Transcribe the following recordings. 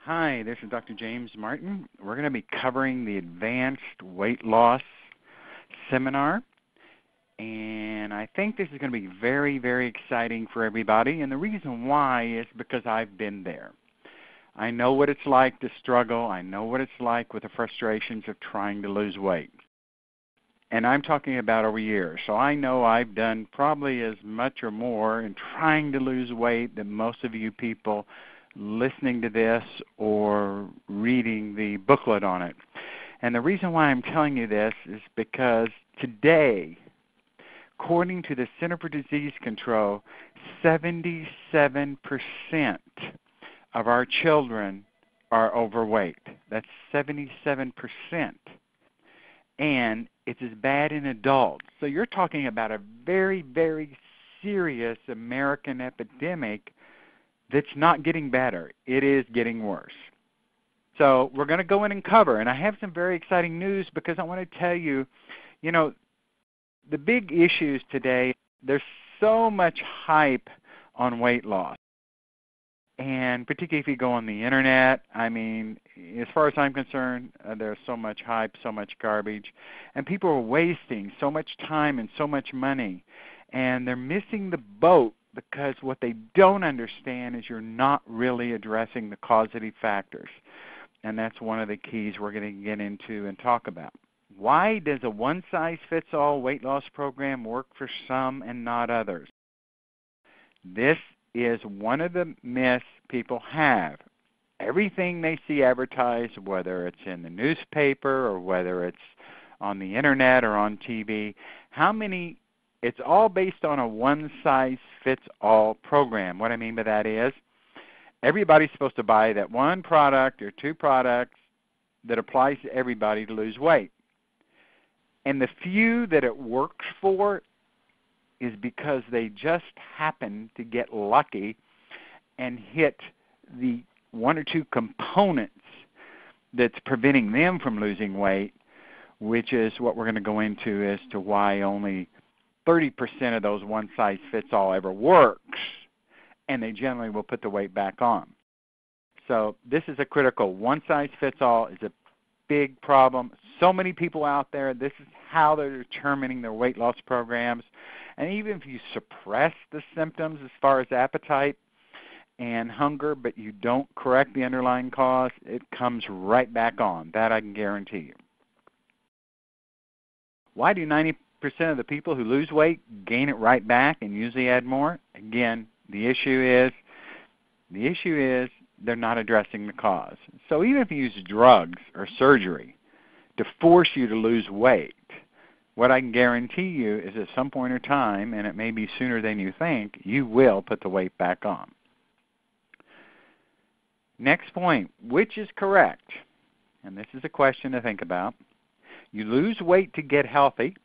Hi, this is Dr. James Martin. We're going to be covering the Advanced Weight Loss Seminar, and I think this is going to be very, very exciting for everybody, and the reason why is because I've been there. I know what it's like to struggle. I know what it's like with the frustrations of trying to lose weight. And I'm talking about over years, so I know I've done probably as much or more in trying to lose weight than most of you people listening to this or reading the booklet on it. And the reason why I'm telling you this is because today, according to the Center for Disease Control, 77% of our children are overweight. That's 77%. And it's as bad in adults. So you're talking about a very, very serious American epidemic that's not getting better. It is getting worse. So we're going to go in and cover, and I have some very exciting news because I want to tell you, the big issues today, there's so much hype on weight loss. And particularly if you go on the Internet, I mean, as far as I'm concerned, there's so much hype, so much garbage, and people are wasting so much time and so much money, and they're missing the boat because what they don't understand is you're not really addressing the causative factors, and that's one of the keys we're going to get into and talk about. Why does a one-size-fits-all weight loss program work for some and not others? This is one of the myths people have. Everything they see advertised, whether it's in the newspaper or whether it's on the Internet or on TV, it's all based on a one-size-fits-all program. What I mean by that is everybody's supposed to buy that one product or two products that applies to everybody to lose weight. And the few that it works for is because they just happen to get lucky and hit the one or two components that's preventing them from losing weight, which is what we're going to go into as to why only 30% of those one-size-fits-all ever works, and they generally will put the weight back on. So this is a critical. One-size-fits-all is a big problem. So many people out there, this is how they're determining their weight loss programs. And even if you suppress the symptoms as far as appetite and hunger, but you don't correct the underlying cause, it comes right back on. That I can guarantee you. Why do 90% of the people who lose weight gain it right back and usually add more? Again, the issue is they're not addressing the cause. So even if you use drugs or surgery to force you to lose weight, what I can guarantee you is at some point in time, and it may be sooner than you think, you will put the weight back on. Next point, which is correct? And this is a question to think about. You lose weight to get healthy,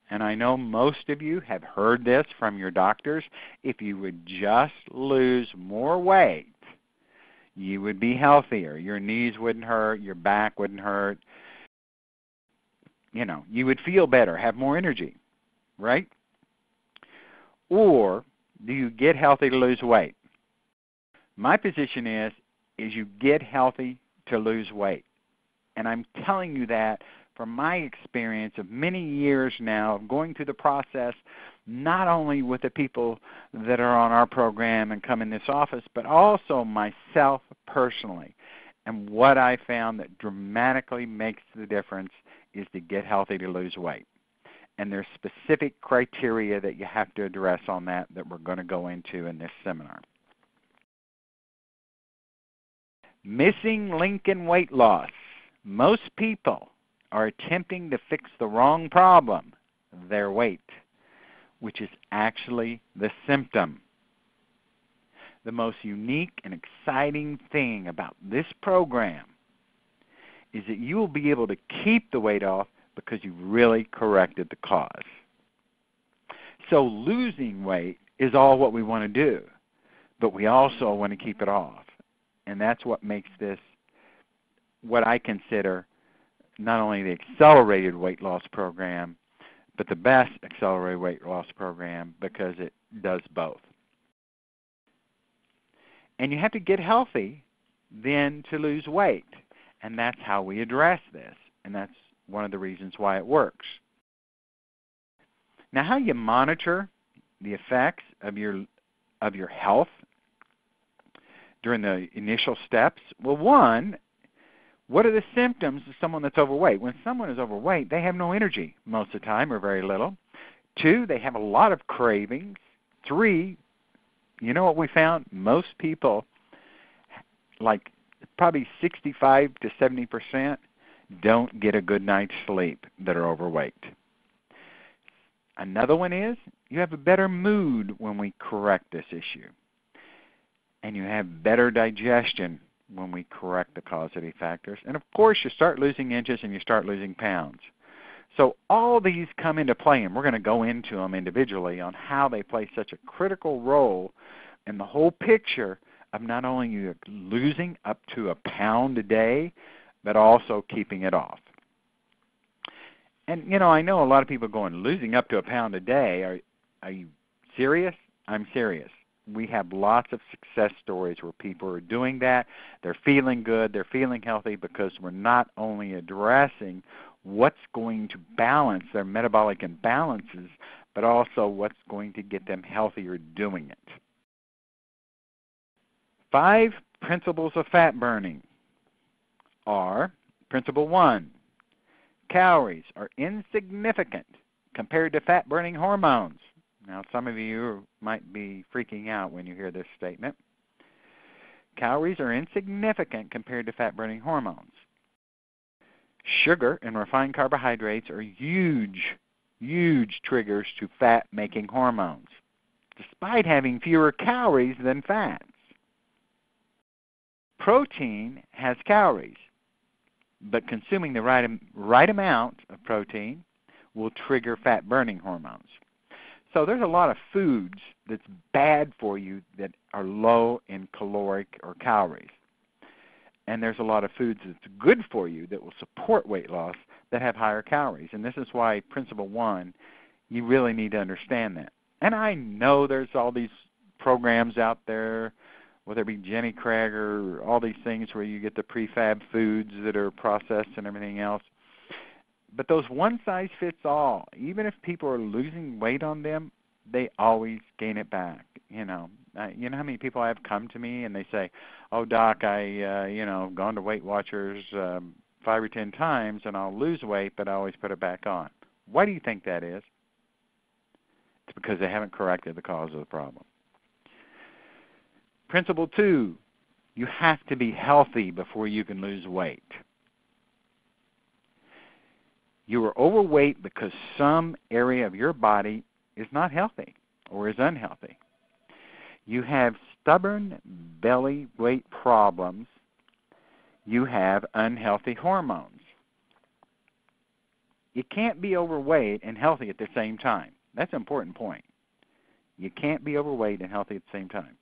and I know most of you have heard this from your doctors. If you would just lose more weight, you would be healthier. Your knees wouldn't hurt, your back wouldn't hurt. You would feel better, have more energy, right? Or do you get healthy to lose weight? My position is you get healthy to lose weight. And I'm telling you that from my experience of many years now of going through the process, not only with the people that are on our program and come in this office, but also myself personally. And what I found that dramatically makes the difference is to get healthy to lose weight. And there's specific criteria that you have to address on that we're going to go into in this seminar. Missing link in weight loss. Most people are attempting to fix the wrong problem, their weight, which is actually the symptom. The most unique and exciting thing about this program is that you will be able to keep the weight off because you've really corrected the cause. So losing weight is all what we want to do, but we also want to keep it off. And that's what makes this what I consider not only the accelerated weight loss program, but the best accelerated weight loss program because it does both. And you have to get healthy than to lose weight. And that's how we address this. And that's one of the reasons why it works. Now, how you monitor the effects of your health during the initial steps? Well, one, what are the symptoms of someone that's overweight? When someone is overweight, they have no energy most of the time or very little. 2, they have a lot of cravings. 3, you know what we found? Most people, like probably 65 to 70%, don't get a good night's sleep that are overweight. Another one is you have a better mood when we correct this issue. And you have better digestion when we correct the causative factors. And of course, you start losing inches and you start losing pounds. So all these come into play, and we're going to go into them individually on how they play such a critical role in the whole picture of not only you losing up to a pound a day, but also keeping it off. And, you know, I know a lot of people going, losing up to a pound a day, are you serious? I'm serious. We have lots of success stories where people are doing that. They're feeling good. They're feeling healthy because we're not only addressing what's going to balance their metabolic imbalances, but also what's going to get them healthier doing it. 5 principles of fat burning are, Principle 1, calories are insignificant compared to fat-burning hormones. Now, some of you might be freaking out when you hear this statement. Calories are insignificant compared to fat-burning hormones. Sugar and refined carbohydrates are huge, huge triggers to fat-making hormones, despite having fewer calories than fats. Protein has calories, but consuming the right amount of protein will trigger fat-burning hormones. So there's a lot of foods that's bad for you that are low in caloric or calories. And there's a lot of foods that's good for you that will support weight loss that have higher calories. And this is why Principle 1, you really need to understand that. And I know there's all these programs out there, whether it be Jenny Craig or all these things where you get the prefab foods that are processed and everything else. But those one-size-fits-all, even if people are losing weight on them, they always gain it back. You know how many people have come to me and they say, "Oh, doc, I gone to Weight Watchers 5 or 10 times and I'll lose weight, but I always put it back on." Why do you think that is? It's because they haven't corrected the cause of the problem. Principle 2, you have to be healthy before you can lose weight. You are overweight because some area of your body is not healthy or is unhealthy. You have stubborn belly weight problems. You have unhealthy hormones. You can't be overweight and healthy at the same time. That's an important point. You can't be overweight and healthy at the same time.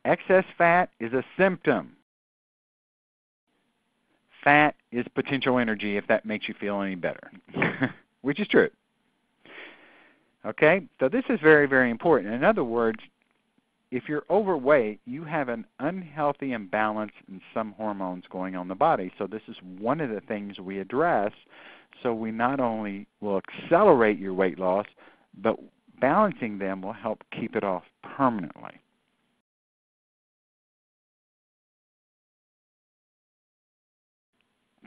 Excess fat is a symptom. Fat is potential energy, if that makes you feel any better, which is true. Okay, so this is very, very important. In other words, if you're overweight, you have an unhealthy imbalance in some hormones going on in the body. So this is one of the things we address. So we not only will accelerate your weight loss, but balancing them will help keep it off permanently.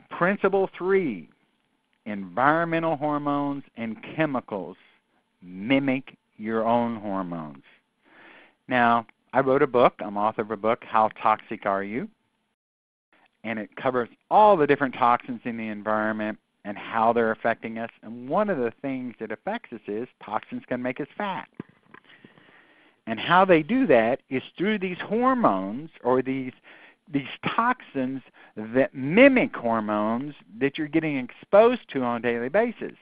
Principle 3, environmental hormones and chemicals mimic your own hormones. Now, I wrote a book. I'm author of a book, How Toxic Are You? And it covers all the different toxins in the environment and how they're affecting us. And one of the things that affects us is toxins can make us fat. And how they do that is through these hormones or these toxins that mimic hormones that you're getting exposed to on a daily basis.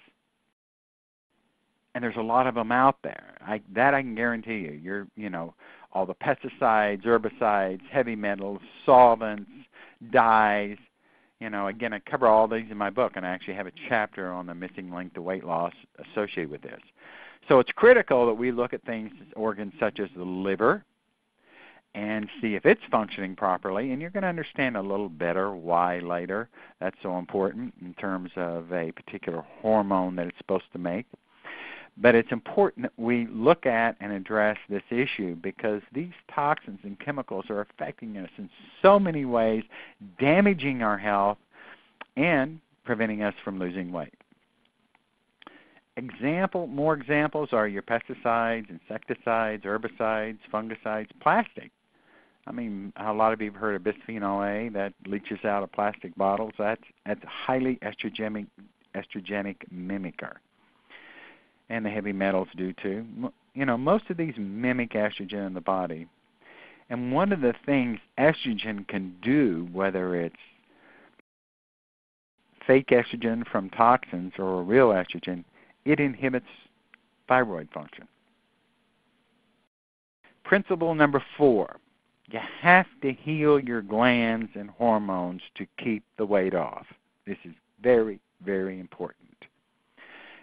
And there's a lot of them out there. I can guarantee you. All the pesticides, herbicides, heavy metals, solvents, dyes. Again, I cover all these in my book, and I actually have a chapter on the missing link to weight loss associated with this. So it's critical that we look at things, organs such as the liver and see if it's functioning properly, and you're going to understand a little better why later that's so important in terms of a particular hormone that it's supposed to make. But it's important that we look at and address this issue because these toxins and chemicals are affecting us in so many ways, damaging our health and preventing us from losing weight. More examples are your pesticides, insecticides, herbicides, fungicides, plastic. I mean, a lot of you have heard of bisphenol A that leaches out of plastic bottles. That's a highly estrogenic mimicker. And the heavy metals do too. You know, most of these mimic estrogen in the body. And one of the things estrogen can do, whether it's fake estrogen from toxins or real estrogen, it inhibits thyroid function. Principle number 4, you have to heal your glands and hormones to keep the weight off. This is very, very important.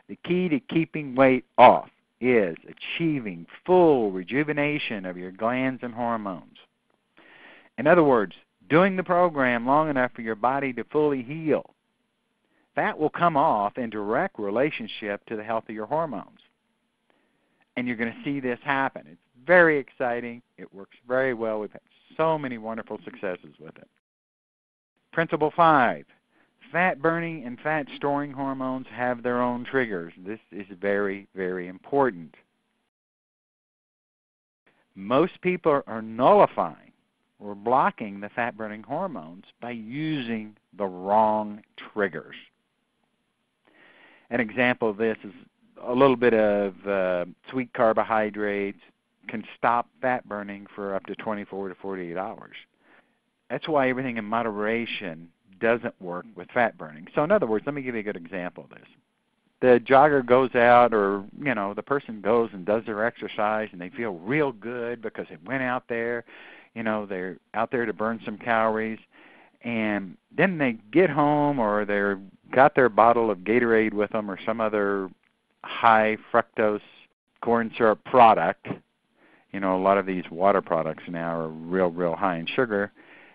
The key to keeping weight off is achieving full rejuvenation of your glands and hormones. In other words, doing the program long enough for your body to fully heal. That will come off in direct relationship to the health of your hormones. And you're going to see this happen. It's very exciting. It works very well. We've had so many wonderful successes with it. Principle 5. Fat-burning and fat-storing hormones have their own triggers. This is very, very important. Most people are nullifying or blocking the fat-burning hormones by using the wrong triggers. An example of this is a little bit of sweet carbohydrates can stop fat burning for up to 24 to 48 hours. That's why everything in moderation doesn't work with fat burning. So in other words, let me give you a good example of this. The jogger goes out, or the person goes and does their exercise and they feel real good because they went out there, they're out there to burn some calories, and then they get home or they're got their bottle of Gatorade with them or some other high fructose corn syrup product. A lot of these water products now are real high in sugar,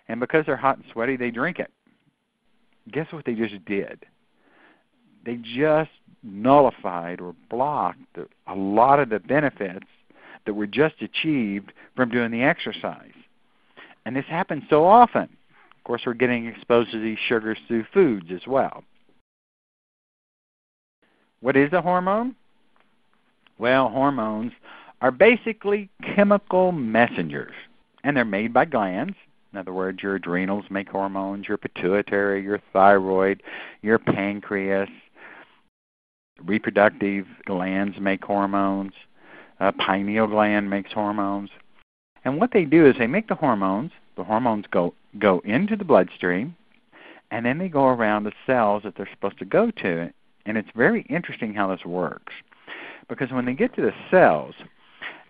and because they're hot and sweaty, they drink it. Guess what they just did? They just nullified or blocked a lot of the benefits that were just achieved from doing the exercise. And this happens so often. Of course, we're getting exposed to these sugars through foods as well. What is a hormone? Well, hormones are basically chemical messengers, and they're made by glands. In other words, your adrenals make hormones, your pituitary, your thyroid, your pancreas, reproductive glands make hormones, pineal gland makes hormones. And what they do is they make the hormones go into the bloodstream, and then they go around the cells that they're supposed to go to. And it's very interesting how this works, because when they get to the cells,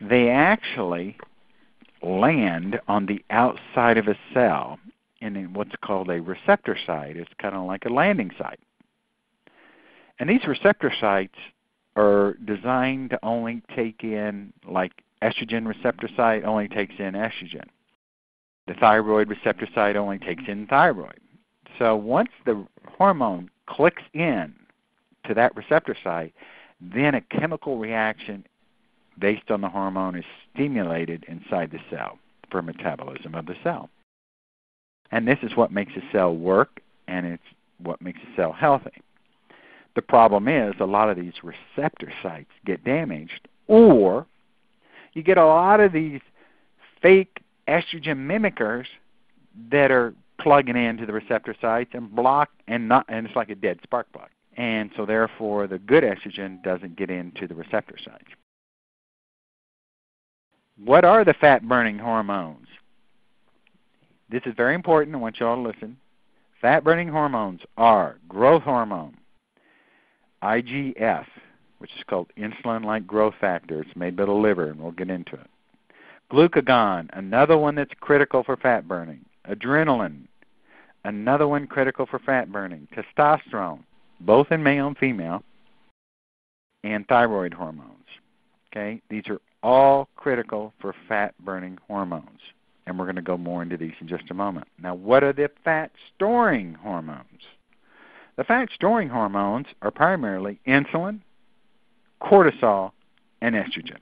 they actually land on the outside of a cell in what's called a receptor site. It's kind of like a landing site. And these receptor sites are designed to only take in, like estrogen receptor site only takes in estrogen. The thyroid receptor site only takes in thyroid. So once the hormone clicks in to that receptor site, then a chemical reaction based on the hormone is stimulated inside the cell for metabolism of the cell. And this is what makes the cell work, and it's what makes the cell healthy. The problem is a lot of these receptor sites get damaged, or you get a lot of these fake estrogen mimickers that are plugging into the receptor sites and block and it's like a dead spark plug. And so therefore the good estrogen doesn't get into the receptor sites. What are the fat-burning hormones? This is very important. I want you all to listen. Fat-burning hormones are growth hormone, IGF, which is called insulin-like growth factor. It's made by the liver, and we'll get into it. Glucagon, another one that's critical for fat burning. Adrenaline, another one critical for fat burning. Testosterone, both in male and female. And thyroid hormones. Okay, these are all critical for fat-burning hormones. we're going to go more into these in just a moment. Now, what are the fat-storing hormones? The fat-storing hormones are primarily insulin, cortisol, and estrogen,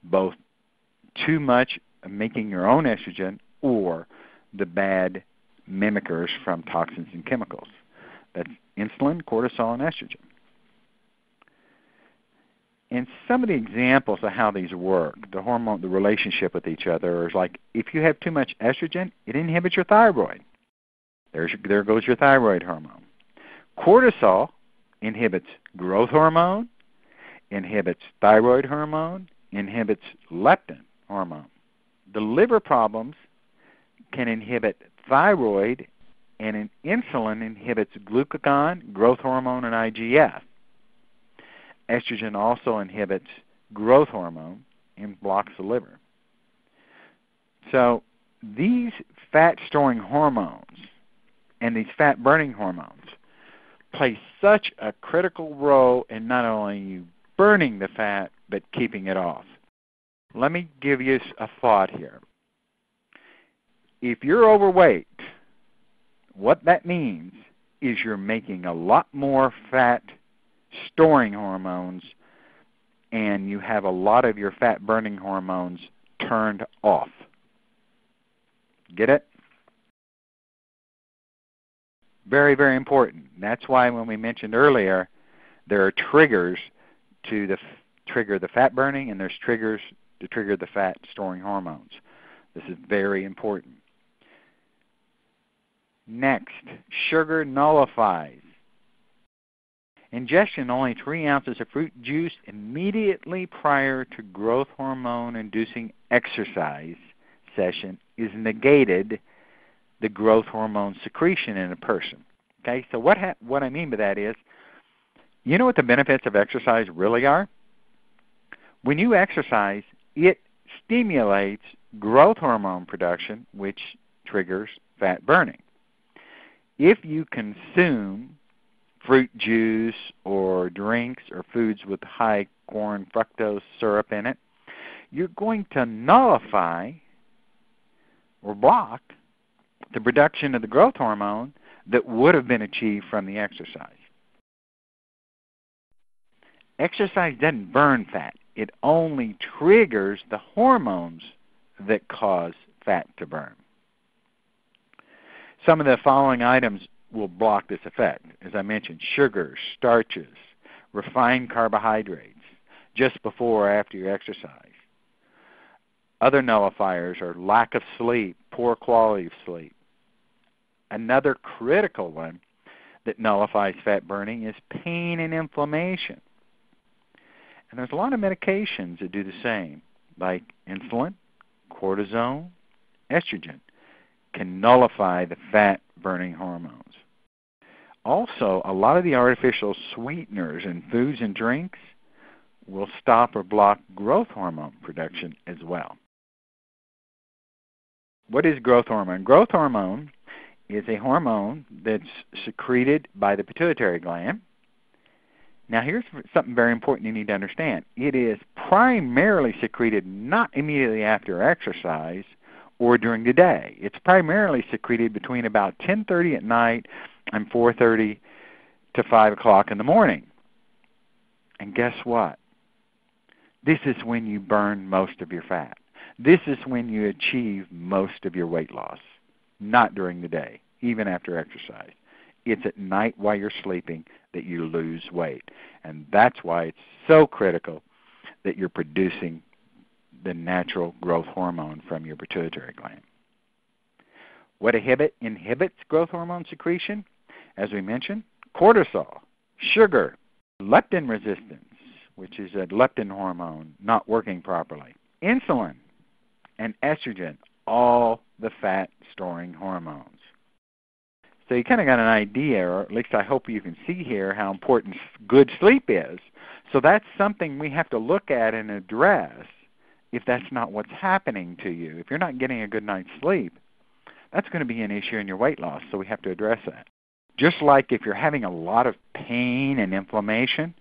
both too much making your own estrogen or the bad mimickers from toxins and chemicals. That's insulin, cortisol, and estrogen. And some of the examples of how these work, the relationship with each other is like if you have too much estrogen, it inhibits your thyroid. There goes your thyroid hormone. Cortisol inhibits growth hormone, inhibits thyroid hormone, inhibits leptin hormone. The liver problems can inhibit thyroid, and insulin inhibits glucagon, growth hormone, and IGF. Estrogen also inhibits growth hormone and blocks the liver. So these fat-storing hormones and these fat-burning hormones play such a critical role in not only you burning the fat, but keeping it off. Let me give you a thought here. If you're overweight, what that means is you're making a lot more fat-storing hormones, and you have a lot of your fat-burning hormones turned off. Get it? Very, very important. That's why when we mentioned earlier, there are triggers to trigger the fat burning, and there's triggers to trigger the fat storing hormones. This is very important. Next, sugar nullifies. Ingestion only 3 ounces of fruit juice immediately prior to growth hormone-inducing exercise session is negated the growth hormone secretion in a person. Okay, so what I mean by that is, you know what the benefits of exercise really are? When you exercise, it stimulates growth hormone production, which triggers fat burning. If you consume fruit juice or drinks or foods with high corn fructose syrup in it, you're going to nullify or block the production of the growth hormone that would have been achieved from the exercise. Exercise doesn't burn fat. It only triggers the hormones that cause fat to burn. Some of the following items will block this effect. As I mentioned, sugars, starches, refined carbohydrates, just before or after your exercise. Other nullifiers are lack of sleep, poor quality of sleep. Another critical one that nullifies fat burning is pain and inflammation. And there's a lot of medications that do the same, like insulin, cortisone, estrogen, can nullify the fat-burning hormones. Also, a lot of the artificial sweeteners in foods and drinks will stop or block growth hormone production as well. What is growth hormone? Growth hormone is a hormone that's secreted by the pituitary gland. Now, here's something very important you need to understand. It is primarily secreted not immediately after exercise or during the day. It's primarily secreted between about 10:30 at night and 4:30 to 5 o'clock in the morning. And guess what? This is when you burn most of your fat. This is when you achieve most of your weight loss, not during the day, even after exercise. It's at night while you're sleeping that you lose weight. And that's why it's so critical that you're producing the natural growth hormone from your pituitary gland. What inhibits growth hormone secretion? As we mentioned, cortisol, sugar, leptin resistance, which is a leptin hormone not working properly, insulin, and estrogen, all the fat-storing hormones. So you kind of got an idea, or at least I hope you can see here, how important good sleep is. So that's something we have to look at and address if that's not what's happening to you. If you're not getting a good night's sleep, that's going to be an issue in your weight loss, so we have to address that. Just like if you're having a lot of pain and inflammation,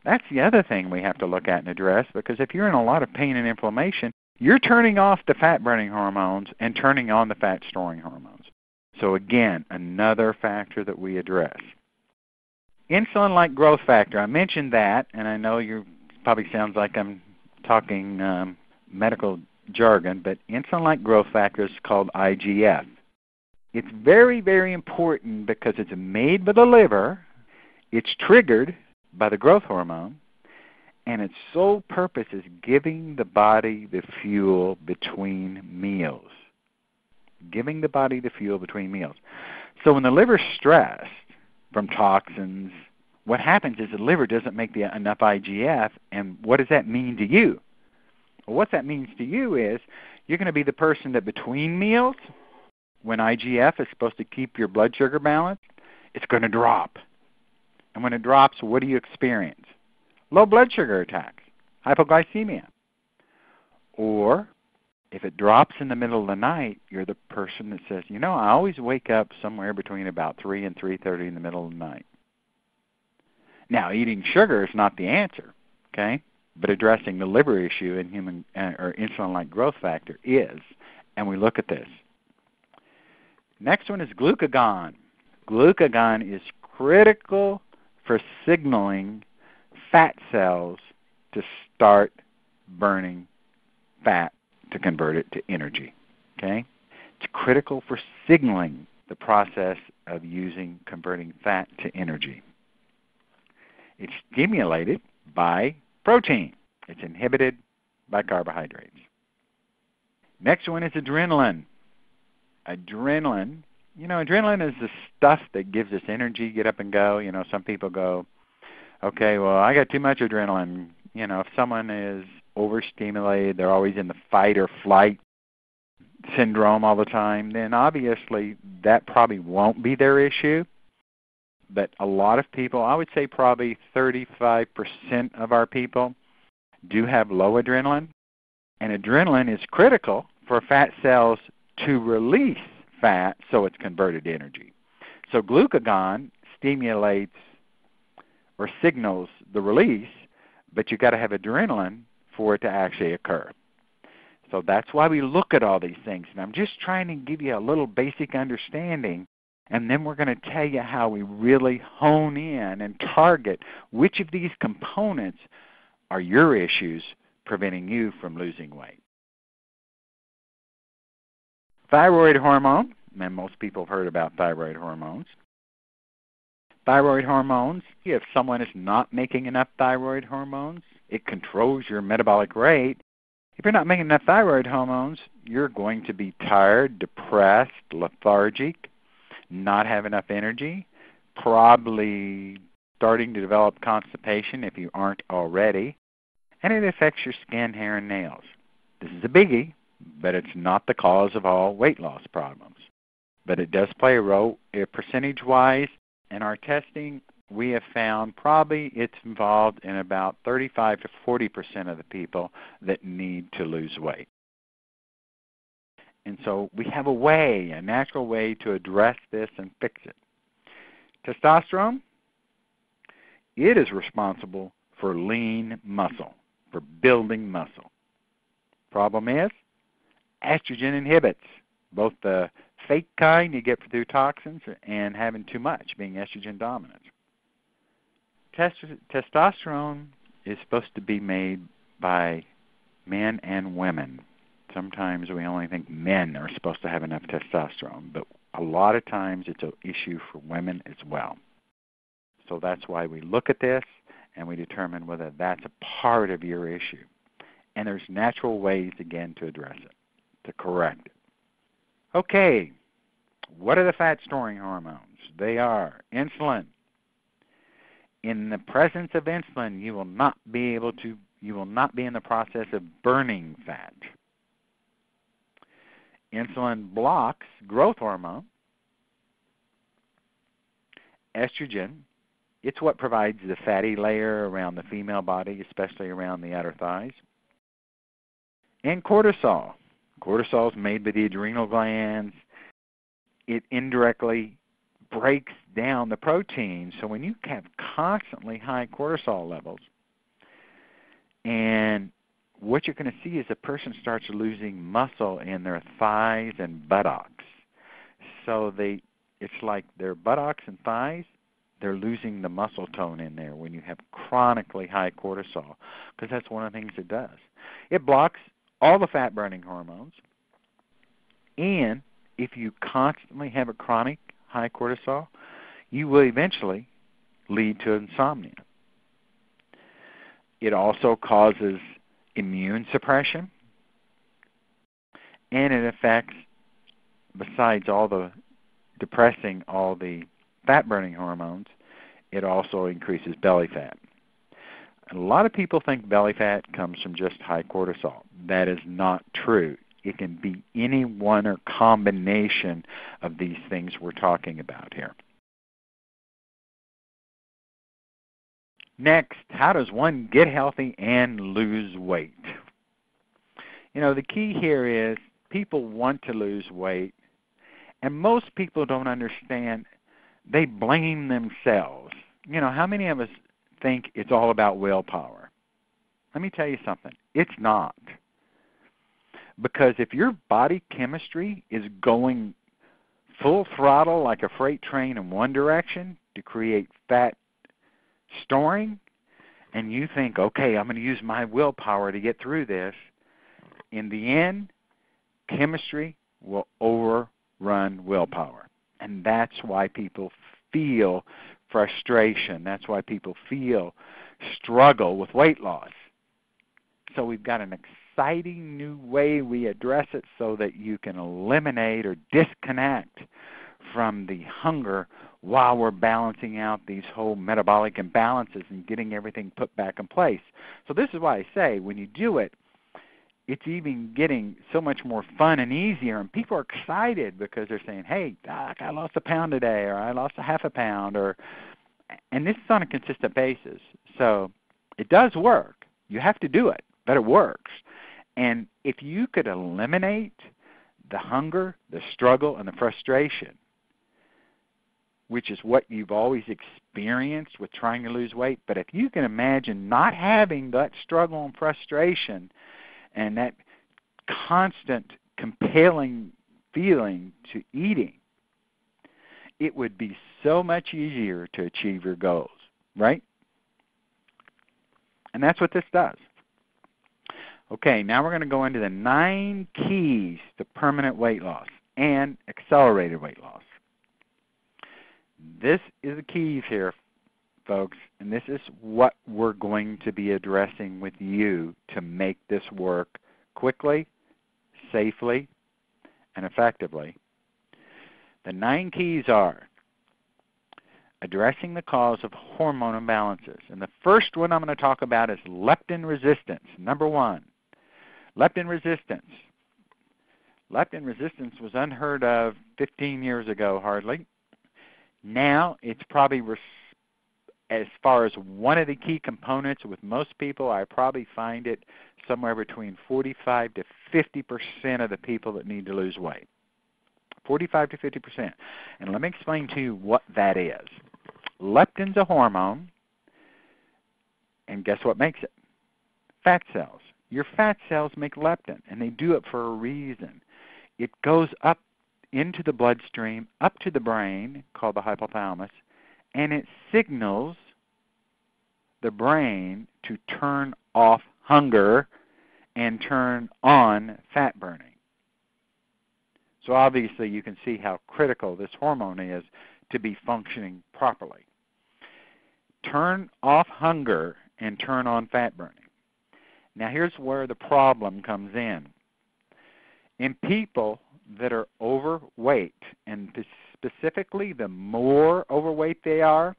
that's the other thing we have to look at and address, because if you're in a lot of pain and inflammation, you're turning off the fat-burning hormones and turning on the fat-storing hormones. So again, another factor that we address. Insulin-like growth factor, I mentioned that, and I know you probably sounds like I'm talking medical jargon, but insulin-like growth factor is called IGF. It's very, very important because it's made by the liver, it's triggered by the growth hormone, and its sole purpose is giving the body the fuel between meals. Giving the body the fuel between meals. So when the liver's stressed from toxins, what happens is the liver doesn't make enough IGF, and what does that mean to you? Well, what that means to you is you're going to be the person that between meals, when IGF is supposed to keep your blood sugar balanced, it's going to drop. And when it drops, what do you experience? Low blood sugar attacks, hypoglycemia. Or if it drops in the middle of the night, you're the person that says, you know, I always wake up somewhere between about 3 and 3:30 in the middle of the night. Now, eating sugar is not the answer, okay? But addressing the liver issue in human or insulin-like growth factor is, and we look at this. Next one is glucagon. Glucagon is critical for signaling fat cells to start burning fat to convert it to energy, okay? It's critical for signaling the process of converting fat to energy. It's stimulated by protein. It's inhibited by carbohydrates. Next one is adrenaline. Adrenaline is the stuff that gives us energy, get up and go. You know, some people go, okay, well, I got too much adrenaline. You know, if someone is overstimulated, they're always in the fight or flight syndrome all the time, then obviously that probably won't be their issue. But a lot of people, I would say probably 35% of our people do have low adrenaline. And adrenaline is critical for fat cells to release fat so it's converted to energy. So glucagon stimulates or signals the release, but you've got to have adrenaline for it to actually occur. So that's why we look at all these things. And I'm just trying to give you a little basic understanding, and then we're going to tell you how we really hone in and target which of these components are your issues preventing you from losing weight. Thyroid hormone, and most people have heard about thyroid hormones. Thyroid hormones, if someone is not making enough thyroid hormones, it controls your metabolic rate. If you're not making enough thyroid hormones, you're going to be tired, depressed, lethargic, not have enough energy, probably starting to develop constipation if you aren't already, and it affects your skin, hair, and nails. This is a biggie, but it's not the cause of all weight loss problems. But it does play a role percentage-wise. In our testing, we have found probably it's involved in about 35 to 40% of the people that need to lose weight. And so we have a natural way to address this and fix it. Testosterone, it is responsible for lean muscle, for building muscle. Problem is, estrogen inhibits both the fake kind you get through toxins and having too much, being estrogen dominant. Testosterone is supposed to be made by men and women. Sometimes we only think men are supposed to have enough testosterone, but a lot of times it's an issue for women as well. So that's why we look at this and we determine whether that's a part of your issue. And there's natural ways, again, to address it, to correct it. Okay, what are the fat-storing hormones? They are insulin. In the presence of insulin, you will not be in the process of burning fat. Insulin blocks growth hormone. Estrogen, it's what provides the fatty layer around the female body, especially around the outer thighs. And cortisol. Cortisol is made by the adrenal glands. It indirectly breaks down the protein. So when you have constantly high cortisol levels, and what you're going to see is a person starts losing muscle in their thighs and buttocks. So it's like their buttocks and thighs, they're losing the muscle tone in there when you have chronically high cortisol, because that's one of the things it does. It blocks all the fat-burning hormones, and if you constantly have a chronic high cortisol, you will eventually lead to insomnia. It also causes immune suppression, and it affects, besides all the depressing all the fat-burning hormones, it also increases belly fat. And a lot of people think belly fat comes from just high cortisol. That is not true. It can be any one or combination of these things we're talking about here. Next, how does one get healthy and lose weight? You know, the key here is people want to lose weight, and most people don't understand. They blame themselves. You know, how many of us think it's all about willpower? Let me tell you something. It's not. Because if your body chemistry is going full throttle like a freight train in one direction to create fat storing, and you think, okay, I'm going to use my willpower to get through this, in the end, chemistry will overrun willpower. And that's why people feel frustration. That's why people feel struggle with weight loss. So we've got an exciting new way we address it so that you can eliminate or disconnect from the hunger while we're balancing out these whole metabolic imbalances and getting everything put back in place. So this is why I say when you do it, it's even getting so much more fun and easier, and people are excited because they're saying, hey, Doc, I lost a pound today, or I lost a half a pound, and this is on a consistent basis. So it does work. You have to do it, but it works. And if you could eliminate the hunger, the struggle, and the frustration, which is what you've always experienced with trying to lose weight, but if you can imagine not having that struggle and frustration and that constant compelling feeling to eating, it would be so much easier to achieve your goals, right? And that's what this does. Okay, now we're going to go into the 9 keys to permanent weight loss and accelerated weight loss. This is the keys here, folks, and this is what we're going to be addressing with you to make this work quickly, safely, and effectively. The 9 keys are addressing the cause of hormone imbalances. And the first one I'm going to talk about is leptin resistance. Number 1, leptin resistance. Leptin resistance was unheard of 15 years ago, hardly. Now it's probably, as far as one of the key components with most people, I probably find it somewhere between 45 to 50% of the people that need to lose weight. 45 to 50%. And let me explain to you what that is. Leptin's a hormone, and guess what makes it? Fat cells. Your fat cells make leptin, and they do it for a reason. It goes up into the bloodstream, up to the brain, called the hypothalamus, and it signals the brain to turn off hunger and turn on fat burning. So obviously you can see how critical this hormone is to be functioning properly. Turn off hunger and turn on fat burning. Now here's where the problem comes in. In people that are overweight, and specifically the more overweight they are,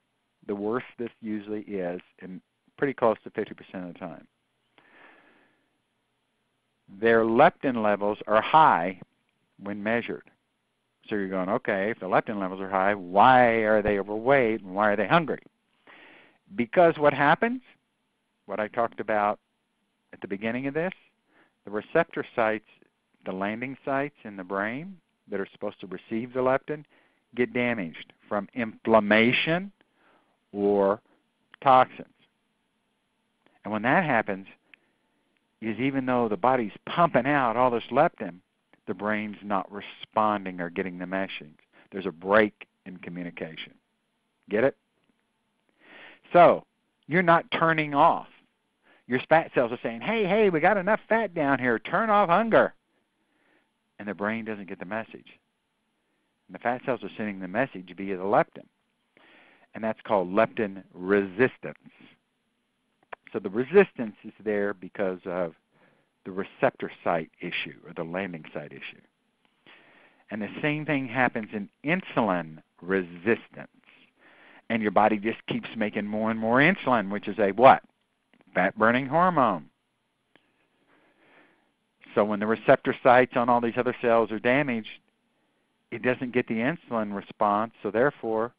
the worse this usually is, and pretty close to 50% of the time. Their leptin levels are high when measured. So you're going, okay, if the leptin levels are high, why are they overweight and why are they hungry? Because what happens, what I talked about at the beginning of this, the receptor sites, the landing sites in the brain that are supposed to receive the leptin, get damaged from inflammation or toxins. And when that happens, is even though the body's pumping out all this leptin, the brain's not responding or getting the message. There's a break in communication. Get it? So you're not turning off. Your fat cells are saying, hey, we got enough fat down here. Turn off hunger. And the brain doesn't get the message. And the fat cells are sending the message via the leptin. And that's called leptin resistance. So the resistance is there because of the receptor site issue or the landing site issue. And the same thing happens in insulin resistance. And your body just keeps making more and more insulin, which is a what? Fat-burning hormone. So when the receptor sites on all these other cells are damaged, it doesn't get the insulin response, so therefore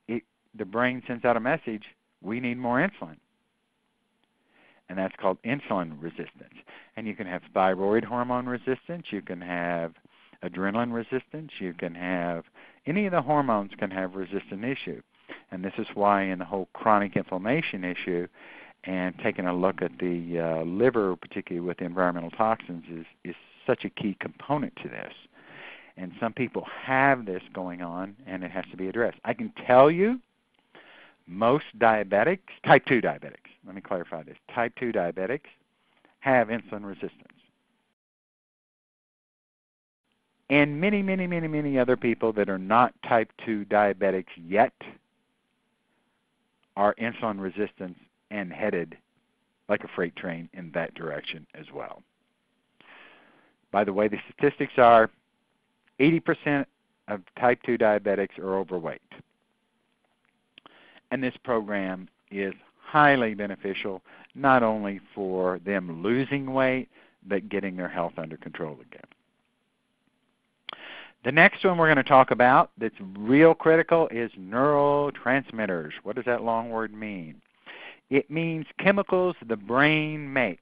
the brain sends out a message, we need more insulin. And that's called insulin resistance. And you can have thyroid hormone resistance, you can have adrenaline resistance, you can have, any of the hormones can have resistant issue. And this is why in the whole chronic inflammation issue and taking a look at the liver, particularly with the environmental toxins, is such a key component to this. And some people have this going on, and it has to be addressed. I can tell you most diabetics, type 2 diabetics, let me clarify this, type 2 diabetics have insulin resistance. And many other people that are not type 2 diabetics yet are insulin resistant and headed like a freight train in that direction as well. By the way, the statistics are 80% of type 2 diabetics are overweight. And this program is highly beneficial, not only for them losing weight, but getting their health under control again. The next one we're going to talk about that's real critical is neurotransmitters. What does that long word mean? It means chemicals the brain makes.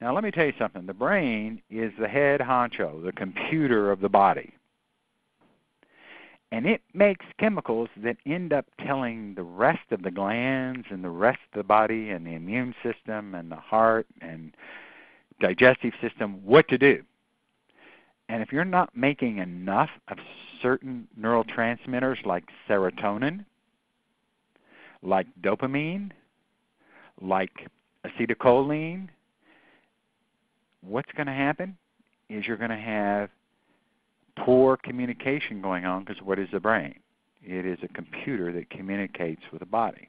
Now let me tell you something. The brain is the head honcho, the computer of the body. And it makes chemicals that end up telling the rest of the glands and the rest of the body and the immune system and the heart and digestive system what to do. And if you're not making enough of certain neurotransmitters like serotonin, like dopamine, like acetylcholine, what's going to happen is you're going to have poor communication going on, because what is the brain? It is a computer that communicates with the body.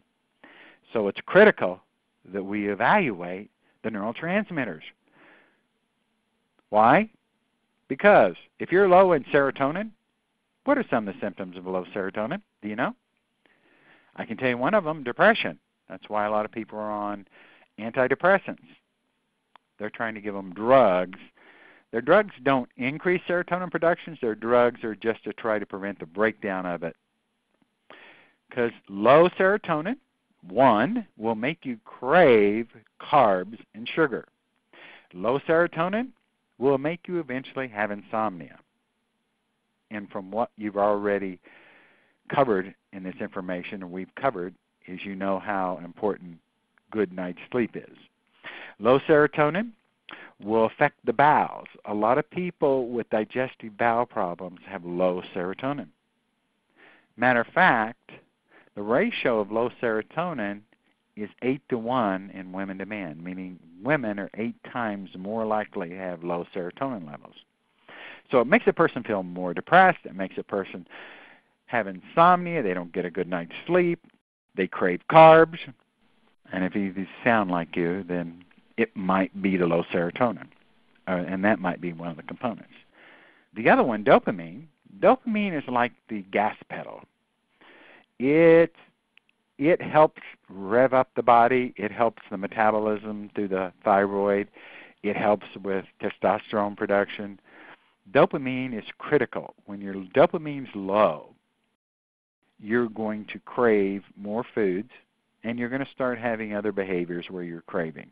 So it's critical that we evaluate the neurotransmitters. Why? Because if you're low in serotonin, what are some of the symptoms of low serotonin? Do you know? I can tell you one of them, depression. That's why a lot of people are on antidepressants. They're trying to give them drugs. Their drugs don't increase serotonin production. Their drugs are just to try to prevent the breakdown of it. Because low serotonin, one, will make you crave carbs and sugar. Low serotonin will make you eventually have insomnia. And from what you've already covered in this information, we've covered, is you know how important good night's sleep is. Low serotonin will affect the bowels. A lot of people with digestive bowel problems have low serotonin. Matter of fact, the ratio of low serotonin is 8-to-1 in women to men, meaning women are 8 times more likely to have low serotonin levels. So it makes a person feel more depressed. It makes a person have insomnia. They don't get a good night's sleep. They crave carbs. And if these sound like you, then it might be the low serotonin, and that might be one of the components. The other one, dopamine. Dopamine is like the gas pedal. It helps rev up the body. It helps the metabolism through the thyroid. It helps with testosterone production. Dopamine is critical. When your dopamine's low, you're going to crave more foods, and you're going to start having other behaviors where you're craving.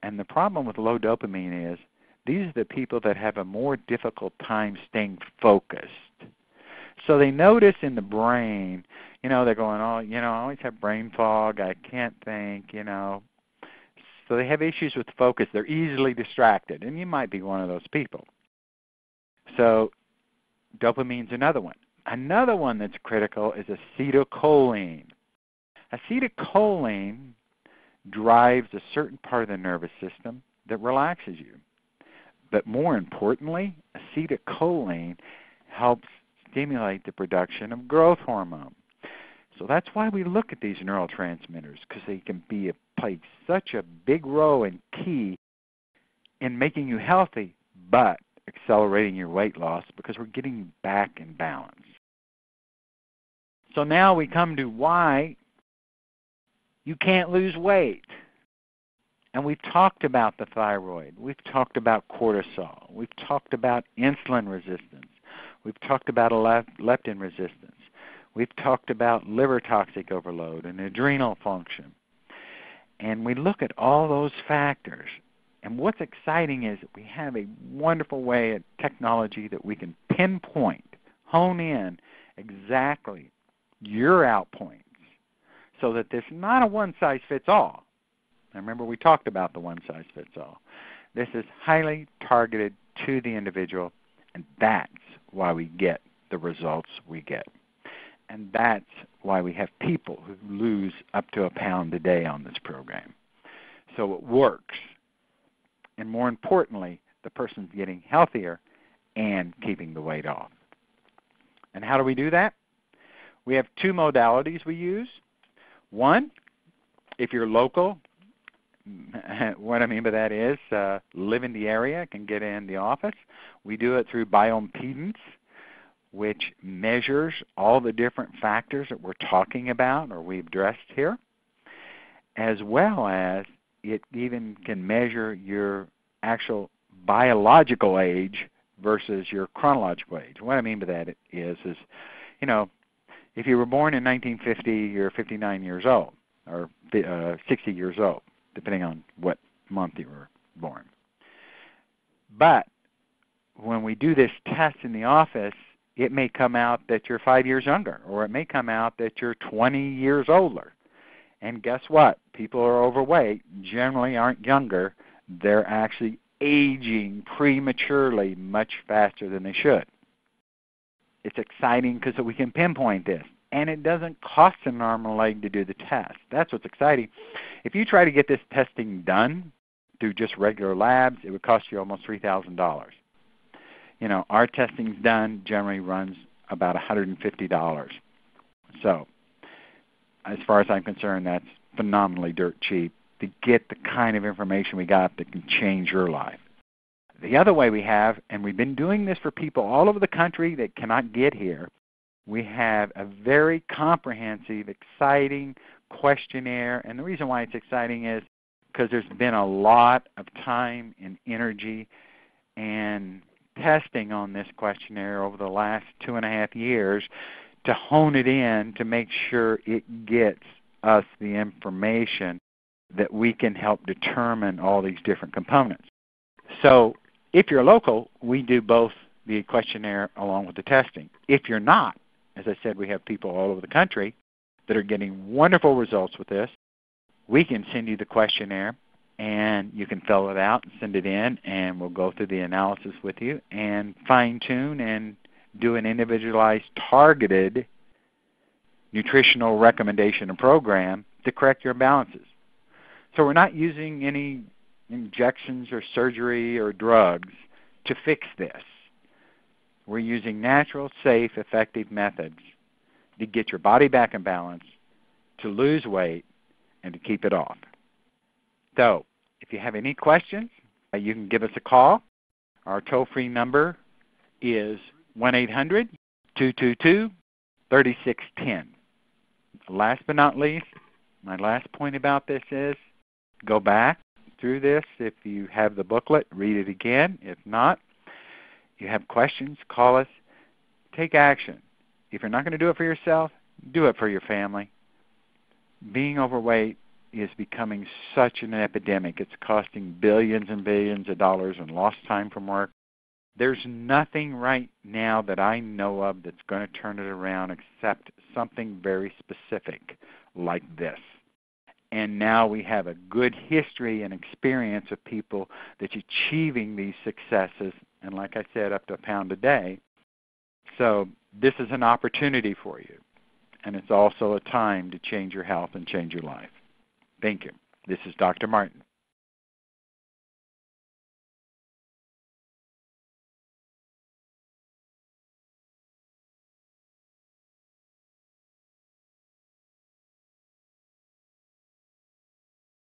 And the problem with low dopamine is these are the people that have a more difficult time staying focused. So they notice in the brain, they're going, I always have brain fog, I can't think, So they have issues with focus. They're easily distracted, and you might be one of those people. So dopamine's another one. Another one that's critical is acetylcholine. Acetylcholine drives a certain part of the nervous system that relaxes you. But more importantly, acetylcholine helps stimulate the production of growth hormone. So that's why we look at these neurotransmitters, because they can play such a big role and key in making you healthy, but accelerating your weight loss because we're getting back in balance. So now we come to why you can't lose weight. And we've talked about the thyroid. We've talked about cortisol. We've talked about insulin resistance. We've talked about leptin resistance. We've talked about liver toxic overload and adrenal function. And we look at all those factors. And what's exciting is that we have a wonderful way of technology that we can pinpoint, hone in exactly your out points so that there's not a one-size-fits-all. Now remember, we talked about the one-size-fits-all. This is highly targeted to the individual, and that's why we get the results we get. And that's why we have people who lose up to 1 pound a day on this program. So it works. And more importantly, the person's getting healthier and keeping the weight off. And how do we do that? We have 2 modalities we use. One, if you're local, what I mean by that is live in the area, can get in the office. We do it through bioimpedance, which measures all the different factors that we're talking about or we've addressed here, as well as it even can measure your actual biological age versus your chronological age. What I mean by that is you know, if you were born in 1950, you're 59 years old, or 60 years old, depending on what month you were born. But when we do this test in the office, it may come out that you're 5 years younger, or it may come out that you're 20 years older. And guess what? People who are overweight generally aren't younger. They're actually aging prematurely much faster than they should. It's exciting because we can pinpoint this, and it doesn't cost an arm and a leg to do the test. That's what's exciting. If you try to get this testing done through just regular labs, it would cost you almost $3,000. You know, our testing's done generally runs about $150. So, as far as I'm concerned, that's phenomenally dirt cheap to get the kind of information we got that can change your life. The other way we have, and we've been doing this for people all over the country that cannot get here, we have a very comprehensive, exciting questionnaire. And the reason why it's exciting is because there's been a lot of time and energy and testing on this questionnaire over the last 2.5 years to hone it in to make sure it gets us the information that we can help determine all these different components. So if you're local, we do both the questionnaire along with the testing. If you're not, as I said, we have people all over the country that are getting wonderful results with this. We can send you the questionnaire, and you can fill it out and send it in, and we'll go through the analysis with you and fine-tune and do an individualized, targeted nutritional recommendation and program to correct your imbalances. So we're not using any injections or surgery or drugs to fix this. We're using natural, safe, effective methods to get your body back in balance, to lose weight, and to keep it off. So if you have any questions, you can give us a call. Our toll-free number is 1-800-222-3610. Last but not least, my last point about this is go back through this. If you have the booklet, read it again. If not, you have questions, call us. Take action. If you're not going to do it for yourself, do it for your family. Being overweight is becoming such an epidemic. It's costing billions and billions of dollars in lost time from work. There's nothing right now that I know of that's going to turn it around except something very specific like this. And now we have a good history and experience of people that's achieving these successes, and like I said, up to a pound a day. So this is an opportunity for you, and it's also a time to change your health and change your life. Thank you. This is Dr. Martin.